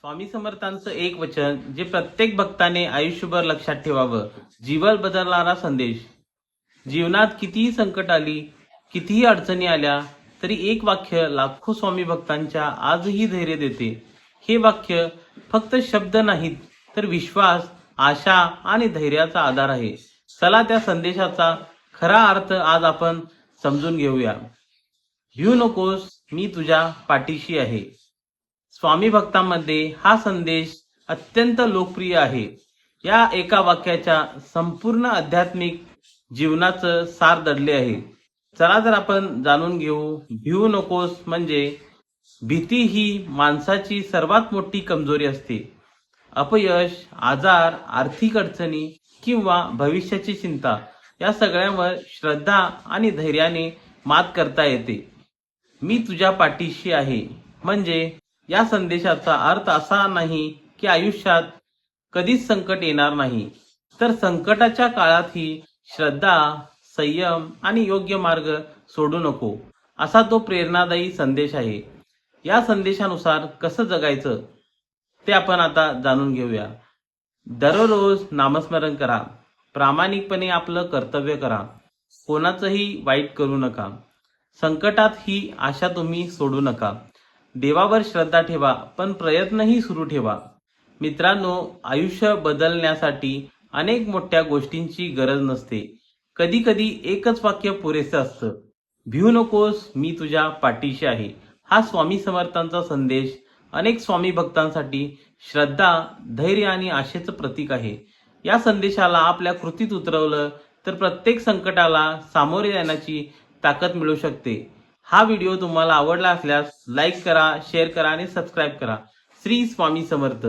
स्वामी समर्थांचं एक वचन जे प्रत्येक भक्ताने आयुष्यभर लक्षात ठेवावं. जीवन बदलणारा संदेश. जीवनात कितीही संकट आली, कितीही अडचणी आल्या, तरी एक वाक्य लाखो स्वामी भक्तांच्या आजही धैर्य देते. हे वाक्य फक्त शब्द नाहीत, तर विश्वास, आशा आणि धैर्याचा आधार आहे. चला त्या संदेशाचा खरा अर्थ आज आपण समजून घेऊया. भिऊ नकोस, मी तुझ्या पाठीशी आहे. स्वामी भक्तांमध्ये हा संदेश अत्यंत लोकप्रिय आहे. या एका वाक्याच्या संपूर्ण आध्यात्मिक जीवनाचं सार दडले आहे. चला तर आपण जाणून घेऊ. भिऊ नकोस म्हणजे भीती ही माणसाची सर्वात मोठी कमजोरी असते. अपयश, आजार, आर्थिक अडचणी किंवा भविष्याची चिंता या सगळ्यांवर श्रद्धा आणि धैर्याने मात करता येते. मी तुझ्या पाठीशी आहे म्हणजे या संदेशाचा अर्थ असा नाही की आयुष्यात कधीच संकट येणार नाही, तर संकटाच्या काळातही श्रद्धा, संयम आणि योग्य मार्ग सोडू नको, असा तो प्रेरणादायी संदेश आहे. या संदेशानुसार कसं जगायचं ते आपण आता जाणून घेऊया. दररोज नामस्मरण करा. प्रामाणिकपणे आपलं कर्तव्य करा. कोणाचंही वाईट करू नका. संकटात ही आशा तुम्ही सोडू नका. देवावर श्रद्धा ठेवा, पण प्रयत्नही सुरू ठेवा. मित्रांनो, आयुष्य बदलण्यासाठी अनेक मोठ्या गोष्टींची गरज नसते. कधी कधी एकच वाक्य पुरेसं असतं. भिऊ नकोस, मी तुझ्या पाठीशी आहे. हा स्वामी समर्थांचा संदेश अनेक स्वामी भक्तांसाठी श्रद्धा, धैर्य आणि आशेचं प्रतीक आहे. या संदेशाला आपल्या कृतीत उतरवलं तर प्रत्येक संकटाला सामोरे जाण्याची ताकद मिळू शकते. हा व्हिडिओ तुम्हाला आवडला असल्यास लाईक करा, शेअर करा आणि सबस्क्राईब करा. श्री स्वामी समर्थ.